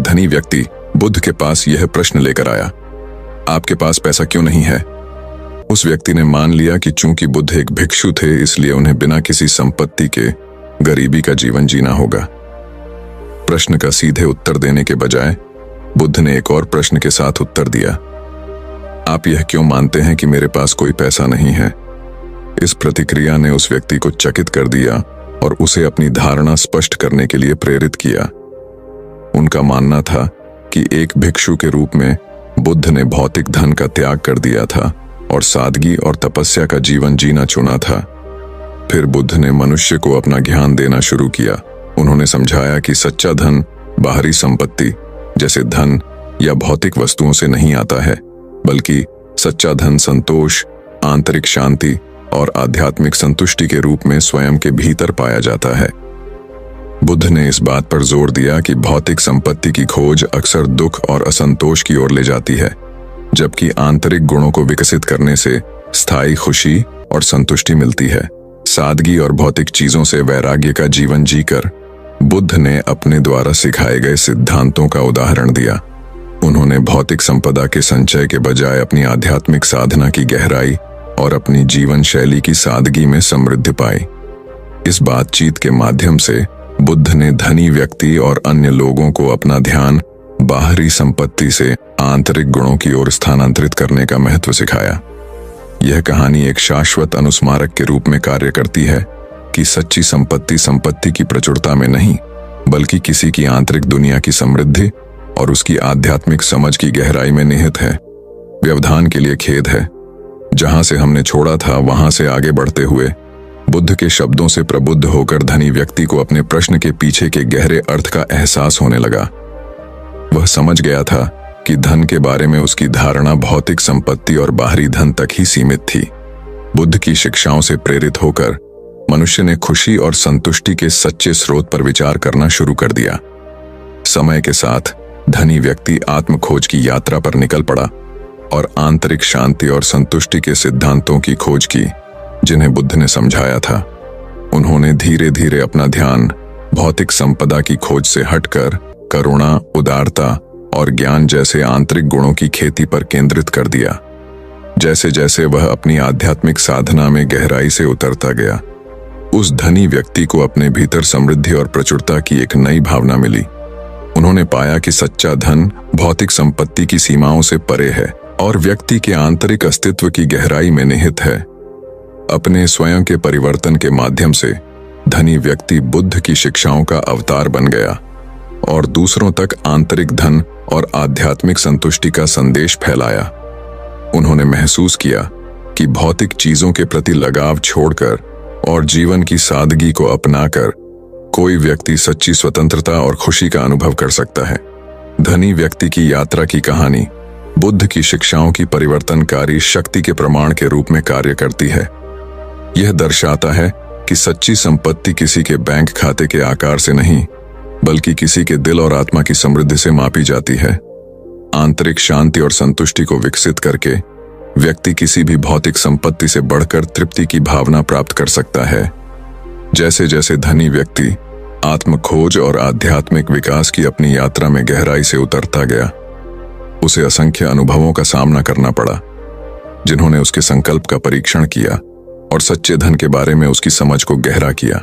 धनी व्यक्ति बुद्ध के पास यह प्रश्न लेकर आया, आपके पास पैसा क्यों नहीं है? उस व्यक्ति ने मान लिया कि चूंकि बुद्ध एक भिक्षु थे इसलिए उन्हें बिना किसी संपत्ति के गरीबी का जीवन जीना होगा। प्रश्न का सीधे उत्तर देने के बजाय बुद्ध ने एक और प्रश्न के साथ उत्तर दिया, आप यह क्यों मानते हैं कि मेरे पास कोई पैसा नहीं है? इस प्रतिक्रिया ने उस व्यक्ति को चकित कर दिया और उसे अपनी धारणा स्पष्ट करने के लिए प्रेरित किया। उनका मानना था कि एक भिक्षु के रूप में बुद्ध ने भौतिक धन का त्याग कर दिया था और सादगी और तपस्या का जीवन जीना चुना था। फिर बुद्ध ने मनुष्य को अपना ज्ञान देना शुरू किया। उन्होंने समझाया कि सच्चा धन बाहरी संपत्ति जैसे धन या भौतिक वस्तुओं से नहीं आता है, बल्कि सच्चा धन संतोष, आंतरिक शांति और आध्यात्मिक संतुष्टि के रूप में स्वयं के भीतर पाया जाता है। बुद्ध ने इस बात पर जोर दिया कि भौतिक संपत्ति की खोज अक्सर दुख और असंतोष की ओर ले जाती है, जबकि आंतरिक गुणों को विकसित करने से स्थायी खुशी और संतुष्टि मिलती है। सादगी और भौतिक चीजों से वैराग्य का जीवन जीकर बुद्ध ने अपने द्वारा सिखाए गए सिद्धांतों का उदाहरण दिया। उन्होंने भौतिक संपदा के संचय के बजाय अपनी आध्यात्मिक साधना की गहराई और अपनी जीवन शैली की सादगी में समृद्धि पाई। इस बातचीत के माध्यम से बुद्ध ने धनी व्यक्ति और अन्य लोगों को अपना ध्यान बाहरी संपत्ति से आंतरिक गुणों की ओर स्थानांतरित करने का महत्व सिखाया। यह कहानी एक शाश्वत अनुस्मारक के रूप में कार्य करती है कि सच्ची संपत्ति संपत्ति की प्रचुरता में नहीं, बल्कि किसी की आंतरिक दुनिया की समृद्धि और उसकी आध्यात्मिक समझ की गहराई में निहित है। व्यवधान के लिए खेद है। जहां से हमने छोड़ा था वहां से आगे बढ़ते हुए बुद्ध के शब्दों से प्रबुद्ध होकर धनी व्यक्ति को अपने प्रश्न के पीछे के गहरे अर्थ का एहसास होने लगा। वह समझ गया था कि धन के बारे में उसकी धारणा भौतिक संपत्ति और बाहरी धन तक ही सीमित थी। बुद्ध की शिक्षाओं से प्रेरित होकर मनुष्य ने खुशी और संतुष्टि के सच्चे स्रोत पर विचार करना शुरू कर दिया। समय के साथ धनी व्यक्ति आत्म खोज की यात्रा पर निकल पड़ा और आंतरिक शांति और संतुष्टि के सिद्धांतों की खोज की जिन्हें बुद्ध ने समझाया था। उन्होंने धीरे धीरे अपना ध्यान भौतिक संपदा की खोज से हटकर करुणा, उदारता और ज्ञान जैसे आंतरिक गुणों की खेती पर केंद्रित कर दिया। जैसे जैसे वह अपनी आध्यात्मिक साधना में गहराई से उतरता गया, उस धनी व्यक्ति को अपने भीतर समृद्धि और प्रचुरता की एक नई भावना मिली। उन्होंने पाया कि सच्चा धन भौतिक संपत्ति की सीमाओं से परे है और व्यक्ति के आंतरिक अस्तित्व की गहराई में निहित है। अपने स्वयं के परिवर्तन के माध्यम से धनी व्यक्ति बुद्ध की शिक्षाओं का अवतार बन गया और दूसरों तक आंतरिक धन और आध्यात्मिक संतुष्टि का संदेश फैलाया। उन्होंने महसूस किया कि भौतिक चीजों के प्रति लगाव छोड़कर और जीवन की सादगी को अपनाकर कोई व्यक्ति सच्ची स्वतंत्रता और खुशी का अनुभव कर सकता है। धनी व्यक्ति की यात्रा की कहानी बुद्ध की शिक्षाओं की परिवर्तनकारी शक्ति के प्रमाण के रूप में कार्य करती है। यह दर्शाता है कि सच्ची संपत्ति किसी के बैंक खाते के आकार से नहीं, बल्कि किसी के दिल और आत्मा की समृद्धि से मापी जाती है। आंतरिक शांति और संतुष्टि को विकसित करके व्यक्ति किसी भी भौतिक संपत्ति से बढ़कर तृप्ति की भावना प्राप्त कर सकता है। जैसे जैसे धनी व्यक्ति आत्म खोज और आध्यात्मिक विकास की अपनी यात्रा में गहराई से उतरता गया, उसे असंख्य अनुभवों का सामना करना पड़ा जिन्होंने उसके संकल्प का परीक्षण किया और सच्चे धन के बारे में उसकी समझ को गहरा किया।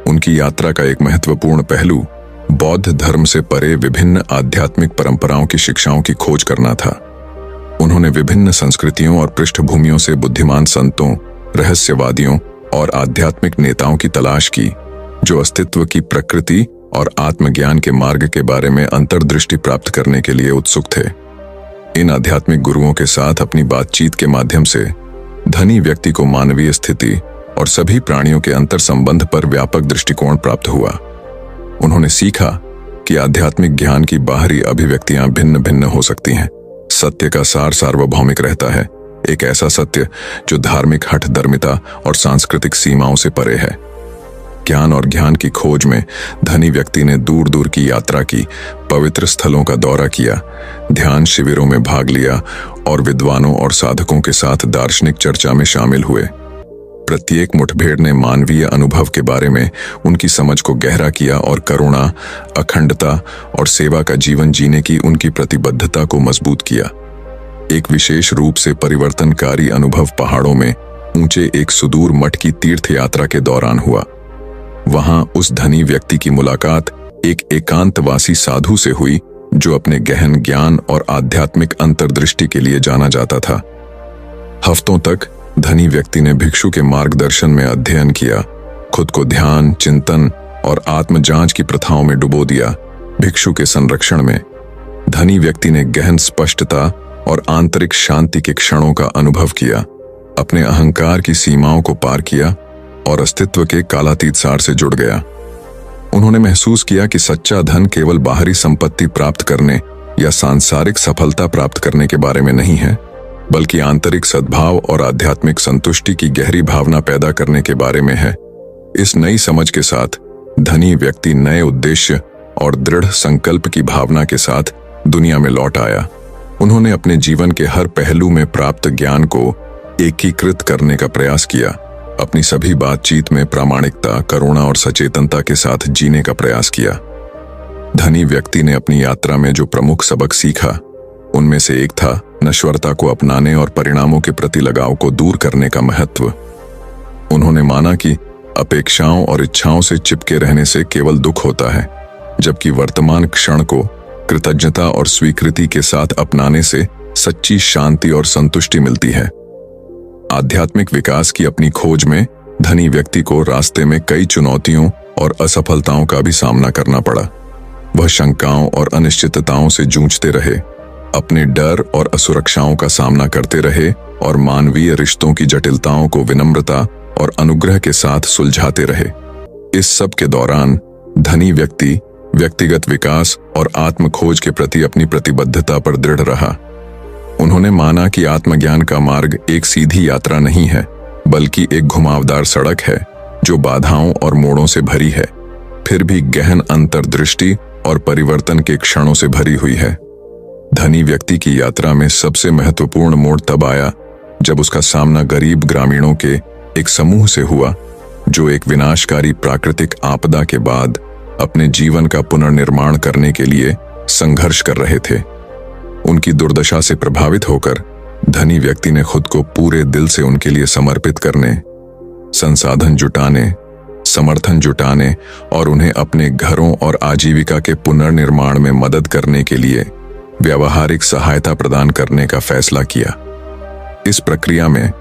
उनकी यात्रा का एक महत्वपूर्ण पहलू बौद्ध धर्म से परे विभिन्न आध्यात्मिक परंपराओं की शिक्षाओं की खोज करना था। उन्होंने विभिन्न संस्कृतियों और पृष्ठभूमियों से बुद्धिमान संतों, रहस्यवादियों और आध्यात्मिक नेताओं की तलाश की जो अस्तित्व की प्रकृति और आत्मज्ञान के मार्ग के बारे में अंतर्दृष्टि प्राप्त करने के लिए उत्सुक थे। इन आध्यात्मिक गुरुओं के साथ अपनी बातचीत के माध्यम से धनी व्यक्ति को मानवीय स्थिति और सभी प्राणियों के अंतर संबंध पर व्यापक दृष्टिकोण प्राप्त हुआ। उन्होंने सीखा कि आध्यात्मिक ज्ञान की बाहरी अभिव्यक्तियां भिन्न भिन्न हो सकती हैं। सत्य का सार सार्वभौमिक रहता है, एक ऐसा सत्य जो धार्मिक हठधर्मिता और सांस्कृतिक सीमाओं से परे है। ज्ञान और ज्ञान की खोज में धनी व्यक्ति ने दूर दूर की यात्रा की, पवित्र स्थलों का दौरा किया, ध्यान शिविरों में भाग लिया और विद्वानों और साधकों के साथ दार्शनिक चर्चा में शामिल हुए। प्रत्येक मुठभेड़ ने मानवीय अनुभव के बारे में उनकी समझ को गहरा किया और करुणा, अखंडता और सेवा का जीवन जीने की उनकी प्रतिबद्धता को मजबूत किया। एक विशेष रूप से परिवर्तनकारी अनुभव पहाड़ों में ऊंचे एक सुदूर मठ की तीर्थ यात्रा के दौरान हुआ। वहां उस धनी व्यक्ति की मुलाकात एक एकांतवासी साधु से हुई जो अपने गहन ज्ञान और आध्यात्मिक अंतर्दृष्टि के लिए जाना जाता था। हफ्तों तक धनी व्यक्ति ने भिक्षु के मार्गदर्शन में अध्ययन किया, खुद को ध्यान, चिंतन और आत्मजांच की प्रथाओं में डुबो दिया। भिक्षु के संरक्षण में धनी व्यक्ति ने गहन स्पष्टता और आंतरिक शांति के क्षणों का अनुभव किया, अपने अहंकार की सीमाओं को पार किया और अस्तित्व के कालातीत सार से जुड़ गया। उन्होंने महसूस किया कि सच्चा धन केवल बाहरी संपत्ति प्राप्त करने या सांसारिक सफलता प्राप्त करने के बारे में नहीं है, बल्कि आंतरिक सद्भाव और आध्यात्मिक संतुष्टि की गहरी भावना पैदा करने के बारे में है। इस नई समझ के साथ धनी व्यक्ति नए उद्देश्य और दृढ़ संकल्प की भावना के साथ दुनिया में लौट आया। उन्होंने अपने जीवन के हर पहलू में प्राप्त ज्ञान को एकीकृत करने का प्रयास किया, अपनी सभी बातचीत में प्रामाणिकता, करुणा और सचेतनता के साथ जीने का प्रयास किया। धनी व्यक्ति ने अपनी यात्रा में जो प्रमुख सबक सीखा, उनमें से एक था नश्वरता को अपनाने और परिणामों के प्रति लगाव को दूर करने का महत्व। उन्होंने माना कि अपेक्षाओं और इच्छाओं से चिपके रहने से केवल दुख होता है, जबकि वर्तमान क्षण को कृतज्ञता और स्वीकृति के साथ अपनाने से सच्ची शांति और संतुष्टि मिलती है। आध्यात्मिक विकास की अपनी खोज में धनी व्यक्ति को रास्ते में कई चुनौतियों और असफलताओं का भी सामना करना पड़ा। वह शंकाओं और अनिश्चितताओं से जूझते रहे, अपने डर और असुरक्षाओं का सामना करते रहे और मानवीय रिश्तों की जटिलताओं को विनम्रता और अनुग्रह के साथ सुलझाते रहे। इस सब के दौरान धनी व्यक्ति व्यक्तिगत विकास और आत्मखोज के प्रति अपनी प्रतिबद्धता पर दृढ़ रहा। उन्होंने माना कि आत्मज्ञान का मार्ग एक सीधी यात्रा नहीं है, बल्कि एक घुमावदार सड़क है जो बाधाओं और मोड़ों से भरी है, फिर भी गहन अंतर्दृष्टि और परिवर्तन के क्षणों से भरी हुई है। धनी व्यक्ति की यात्रा में सबसे महत्वपूर्ण मोड़ तब आया जब उसका सामना गरीब ग्रामीणों के एक समूह से हुआ जो एक विनाशकारी प्राकृतिक आपदा के बाद अपने जीवन का पुनर्निर्माण करने के लिए संघर्ष कर रहे थे। उनकी दुर्दशा से प्रभावित होकर धनी व्यक्ति ने खुद को पूरे दिल से उनके लिए समर्पित करने, संसाधन जुटाने, समर्थन जुटाने और उन्हें अपने घरों और आजीविका के पुनर्निर्माण में मदद करने के लिए व्यावहारिक सहायता प्रदान करने का फैसला किया। इस प्रक्रिया में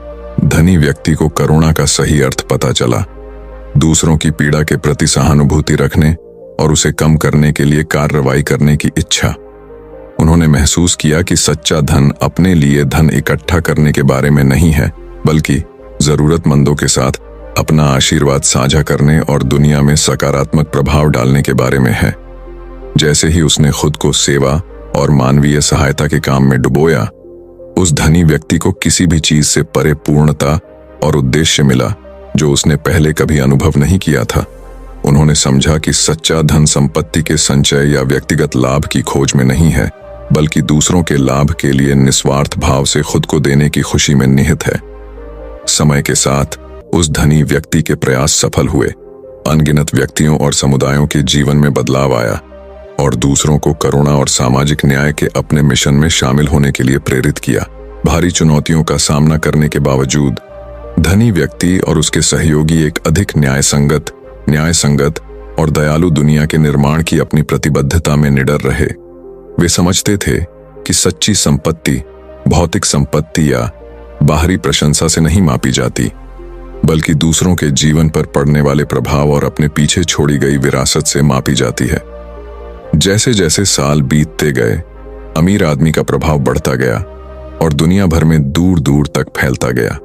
धनी व्यक्ति को करुणा का सही अर्थ पता चला, दूसरों की पीड़ा के प्रति सहानुभूति रखने और उसे कम करने के लिए कार्रवाई करने की इच्छा। उन्होंने महसूस किया कि सच्चा धन अपने लिए धन इकट्ठा करने के बारे में नहीं है, बल्कि जरूरतमंदों के साथ अपना आशीर्वाद साझा करने और दुनिया में सकारात्मक प्रभाव डालने के बारे में है। जैसे ही उसने खुद को सेवा और मानवीय सहायता के काम में डुबोया, उस धनी व्यक्ति को किसी भी चीज से परे पूर्णता और उद्देश्य मिला जो उसने पहले कभी अनुभव नहीं किया था। उन्होंने समझा कि सच्चा धन संपत्ति के संचय या व्यक्तिगत लाभ की खोज में नहीं है, बल्कि दूसरों के लाभ के लिए निस्वार्थ भाव से खुद को देने की खुशी में निहित है। समय के साथ उस धनी व्यक्ति के प्रयास सफल हुए, अनगिनत व्यक्तियों और समुदायों के जीवन में बदलाव आया और दूसरों को करुणा और सामाजिक न्याय के अपने मिशन में शामिल होने के लिए प्रेरित किया। भारी चुनौतियों का सामना करने के बावजूद धनी व्यक्ति और उसके सहयोगी एक अधिक न्याय संगत और दयालु दुनिया के निर्माण की अपनी प्रतिबद्धता में निडर रहे। वे समझते थे कि सच्ची संपत्ति भौतिक संपत्ति या बाहरी प्रशंसा से नहीं मापी जाती, बल्कि दूसरों के जीवन पर पड़ने वाले प्रभाव और अपने पीछे छोड़ी गई विरासत से मापी जाती है। जैसे जैसे साल बीतते गए, अमीर आदमी का प्रभाव बढ़ता गया और दुनिया भर में दूर दूर तक फैलता गया।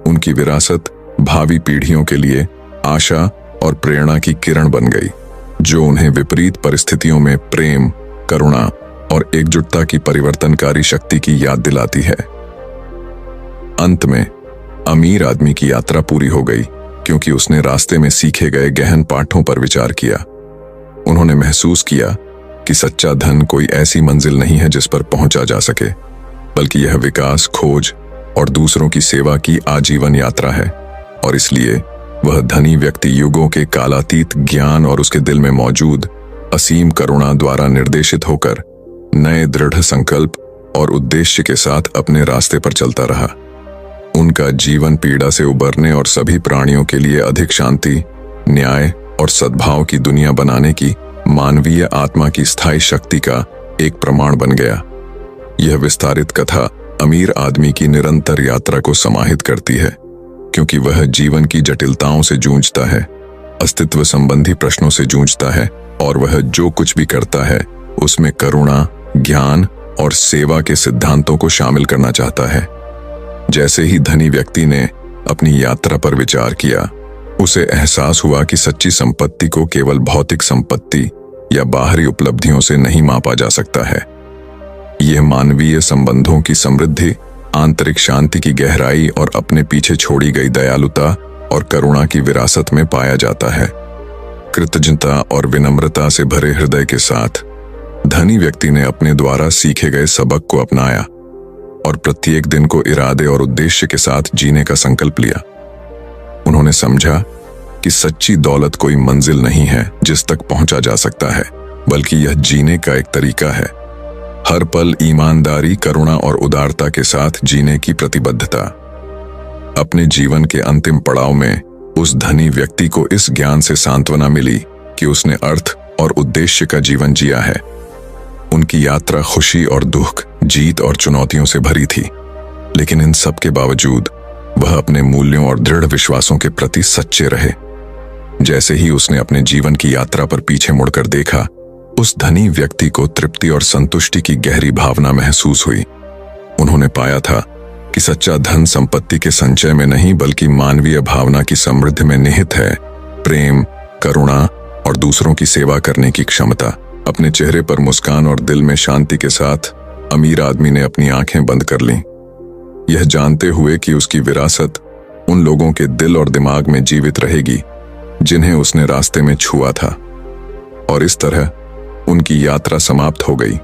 उनकी विरासत भावी पीढ़ियों के लिए आशा और प्रेरणा की किरण बन गई, जो उन्हें विपरीत परिस्थितियों में प्रेम, करुणा और एकजुटता की परिवर्तनकारी शक्ति की याद दिलाती है। अंत में अमीर आदमी की यात्रा पूरी हो गई क्योंकि उसने रास्ते में सीखे गए गहन पाठों पर विचार किया। उन्होंने महसूस किया कि सच्चा धन कोई ऐसी मंजिल नहीं है जिस पर पहुंचा जा सके, बल्कि यह विकास, खोज और दूसरों की सेवा की आजीवन यात्रा है। और इसलिए वह धनी व्यक्ति युगों के कालातीत ज्ञान और उसके दिल में मौजूद असीम करुणा द्वारा निर्देशित होकर नए दृढ़ संकल्प और उद्देश्य के साथ अपने रास्ते पर चलता रहा। उनका जीवन पीड़ा से उबरने और सभी प्राणियों के लिए अधिक शांति, न्याय और सद्भाव की दुनिया बनाने की मानवीय आत्मा की स्थायी शक्ति का एक प्रमाण बन गया। यह विस्तारित कथा अमीर आदमी की निरंतर यात्रा को समाहित करती है, क्योंकि वह जीवन की जटिलताओं से जूझता है, अस्तित्व संबंधी प्रश्नों से जूझता है और वह जो कुछ भी करता है उसमें करुणा, ज्ञान और सेवा के सिद्धांतों को शामिल करना चाहता है। जैसे ही धनी व्यक्ति ने अपनी यात्रा पर विचार किया, उसे एहसास हुआ कि सच्ची संपत्ति को केवल भौतिक संपत्ति या बाहरी उपलब्धियों से नहीं मापा जा सकता है। यह मानवीय संबंधों की समृद्धि, आंतरिक शांति की गहराई और अपने पीछे छोड़ी गई दयालुता और करुणा की विरासत में पाया जाता है। कृतज्ञता और विनम्रता से भरे हृदय के साथ धनी व्यक्ति ने अपने द्वारा सीखे गए सबक को अपनाया और प्रत्येक दिन को इरादे और उद्देश्य के साथ जीने का संकल्प लिया। उन्होंने समझा कि सच्ची दौलत कोई मंजिल नहीं है जिस तक पहुंचा जा सकता है, बल्कि यह जीने का एक तरीका है। हर पल ईमानदारी, करुणा और उदारता के साथ जीने की प्रतिबद्धता। अपने जीवन के अंतिम पड़ाव में उस धनी व्यक्ति को इस ज्ञान से सांत्वना मिली कि उसने अर्थ और उद्देश्य का जीवन जिया है। उनकी यात्रा खुशी और दुख, जीत और चुनौतियों से भरी थी, लेकिन इन सब के बावजूद वह अपने मूल्यों और दृढ़ विश्वासों के प्रति सच्चे रहे। जैसे ही उसने अपने जीवन की यात्रा पर पीछे मुड़कर देखा, उस धनी व्यक्ति को तृप्ति और संतुष्टि की गहरी भावना महसूस हुई। उन्होंने पाया था कि सच्चा धन संपत्ति के संचय में नहीं, बल्कि मानवीय भावना की समृद्धि में निहित है। प्रेम, करुणा और दूसरों की सेवा करने की क्षमता। अपने चेहरे पर मुस्कान और दिल में शांति के साथ अमीर आदमी ने अपनी आंखें बंद कर लीं, यह जानते हुए कि उसकी विरासत उन लोगों के दिल और दिमाग में जीवित रहेगी जिन्हें उसने रास्ते में छुआ था। और इस तरह उनकी यात्रा समाप्त हो गई।